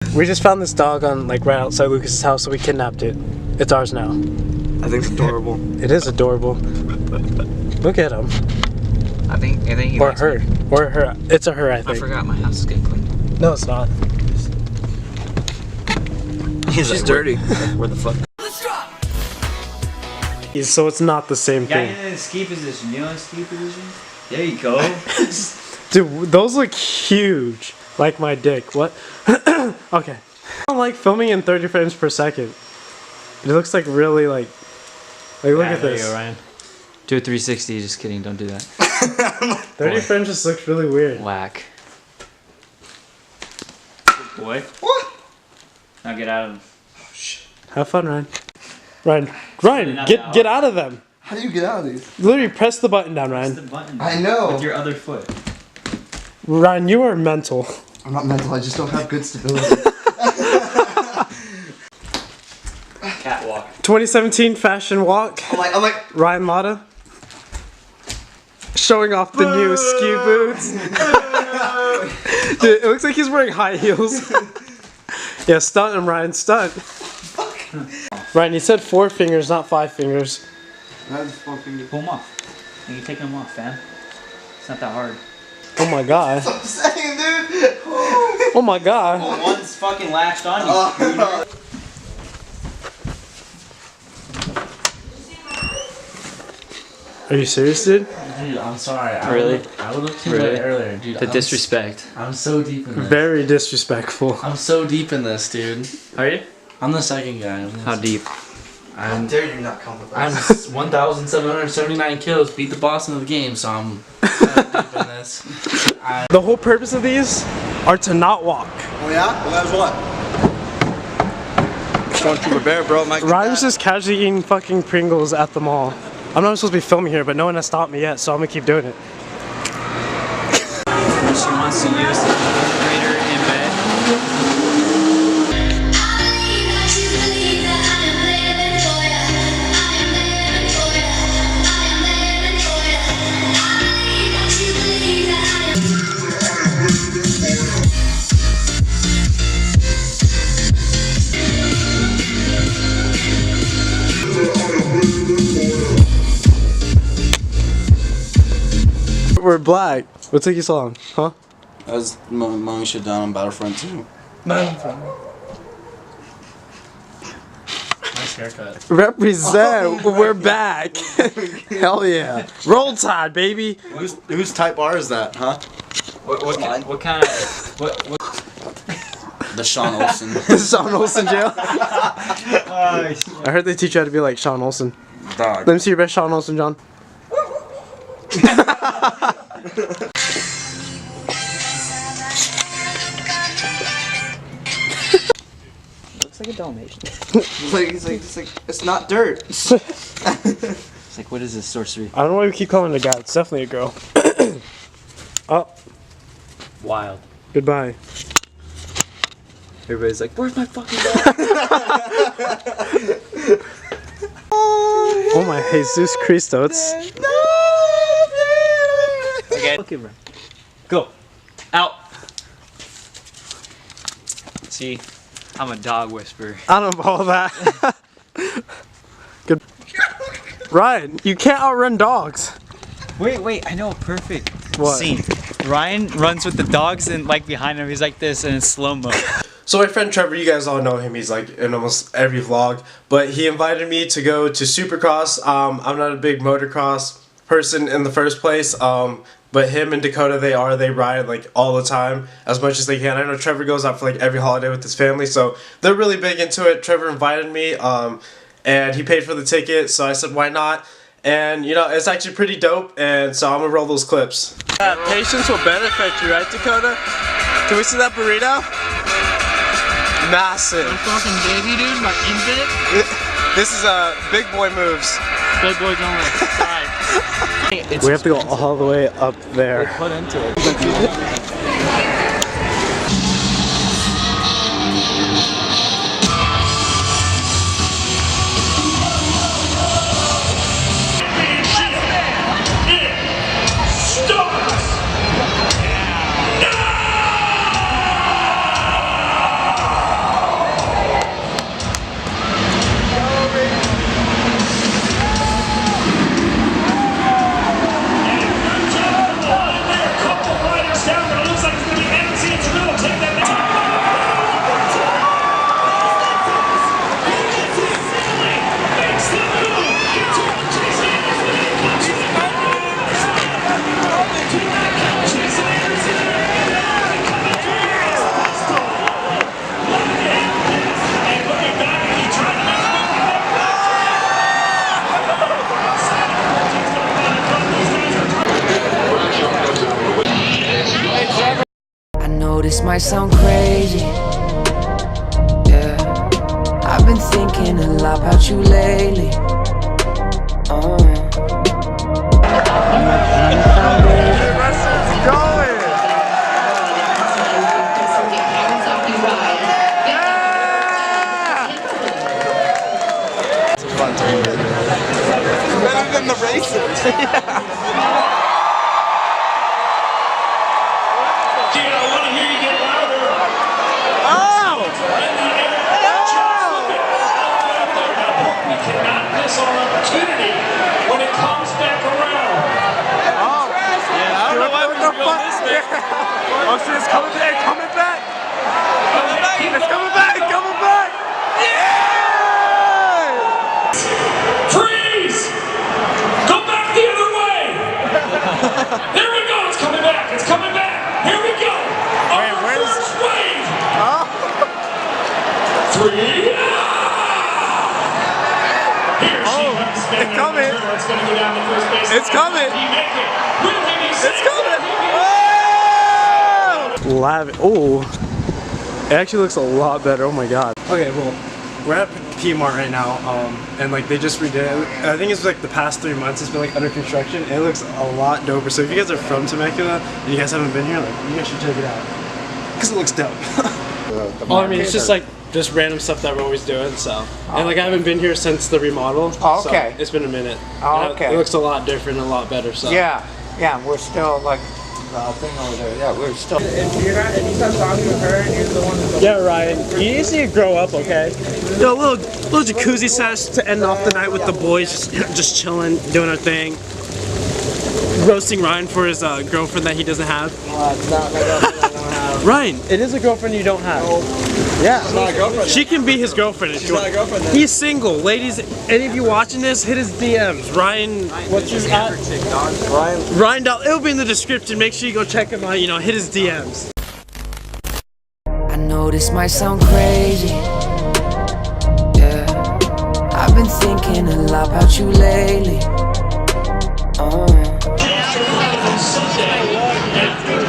We just found this dog on like right outside Lucas's house, so we kidnapped it. It's ours now. I think it's adorable. It is adorable. Look at him. I think he Or likes her. me. Or her. It's a her, I I think. forgot my house is getting clean. No, it's not. He's just dirty. Where the fuck? So it's not the same Yeah, thing. in the ski position. You know the ski position? There you go. Dude, those look huge. Like my dick. What? Okay. I don't like filming in 30 frames per second. It looks like really like look at there this. you go, Ryan. Do a 360. Just kidding. Don't do that. 30 Boy. frames just looks really weird. Whack. Boy. Now get out of them. Have fun, Ryan. Ryan, not get that get out of them. How do you get out of these? Literally press the button down, Press the Ryan. button I know. with your other foot. Ryan, you are mental. I'm not mental. I just don't have good stability. Catwalk. 2017 fashion walk. I'm like. Ryan Mata. Showing off the new ski boots. Dude, it looks like he's wearing high heels. Yeah, stunt him, Ryan. Stunt. Ryan, you said 4 fingers, not 5 fingers. That's fucking. Pull them off. You can take them off, fam. It's not that hard. Oh my god. I'm saying, dude. Oh my god. One's fucking latched on you. Are you serious, dude? Dude, I'm sorry. Really? I would look too Really? late earlier, dude. The disrespect. I'm so deep in this. Very disrespectful. I'm so deep in this, dude. Are you? I'm the second guy. How deep? How I'm dare you not come with I'm us? 1,779 kills, beat the boss in the game, so I'm deep in this. The whole purpose of these are to not walk. Oh yeah? Well, that was what? Stormtrooper bear, bro. Mike. Ryan's just casually eating fucking Pringles at the mall. I'm not supposed to be filming here, but no one has stopped me yet, so I'm gonna keep doing it. She wants to use the refrigerator in bed. We're black. What took you so long? Huh? I was mowing shit down on Battlefront 2. Nice haircut. Represent. We're back. Hell yeah. Roll Tide, baby. Whose type R is that, huh? What kind of what The Sean Olsen. Sean Olsen jail. I heard they teach you how to be like Sean Olsen. Dog. Let me see your best Sean Olsen, John. looks like a Dalmatian. It's like, it's not dirt. It's like, what is this sorcery? I don't know why we keep calling it a guy. It's definitely a girl. Oh, Wild. goodbye. Everybody's like, where's my fucking dog? Oh my Jesus Christo. It's Okay. Okay, bro. Go. Out. See, I'm a dog whisperer. I don't know all that. Good. Ryan, you can't outrun dogs. Wait, I know a perfect What? scene. Ryan runs with the dogs and like behind him, he's like this and it's slow-mo. So my friend Trevor, you guys all know him. He's like in almost every vlog. But he invited me to go to Supercross. I'm not a big motocross person in the first place. But him and Dakota, they ride like all the time as much as they can. I know Trevor goes out for like every holiday with his family, so they're really big into it. Trevor invited me, and he paid for the ticket, so I said why not. And you know, it's actually pretty dope, and so I'm gonna roll those clips. Patience will benefit you, right, Dakota? Can we see that burrito? Massive. Fucking baby, dude, my infant. This is big boy moves. Big boy going outside. We have to go all the way up there. Put into it. might sound crazy. Yeah, I've been thinking a lot about you lately. Better than the races. Opportunity when it comes back around. I don't know why we're going this way. Oh shit, it's coming back, coming back. It's coming back, coming back. Yeah! Freeze! Go back the other way. There we go, it's coming back, it's coming back. Here we go. Wait, where's first wave. Oh. 3. It's coming. It's going to go down the first base. It's coming. He make it. Will he be safe? It's coming. Oh! It actually looks a lot better. Oh my god. Okay, well, we're at P-Mart right now, and like they just redid it. I think it's like the past 3 months it's been like under construction. It looks a lot doper. So if you guys are from Temecula and you guys haven't been here, like you guys should check it out because it looks dope. I mean, it's just like just random stuff that we're always doing. So, and like I haven't been here since the remodel. Oh, okay. So it's been a minute. Oh, okay. It looks a lot different, a lot better. So Yeah, we're still like the thing over there. Yeah, we're still. If you start talking to her and you're the one who's yeah, Ryan, you just need to grow up, okay? Yo, little jacuzzi sesh to end off the night with the boys, just chilling, doing our thing. Roasting Ryan for his girlfriend that he doesn't have. it's not my girlfriend I don't have. Ryan, it is a girlfriend you don't have. Yeah. She's not a girlfriend. She can be his girlfriend if you want. She's not a girlfriend then. He's single. Ladies, any of you watching this, hit his DMs. Ryan, what's your at? Ryan. It'll be in the description. Make sure you go check him out, you know, hit his DMs. I know this might sound crazy. Yeah, I've been thinking a lot about you lately. Sunday after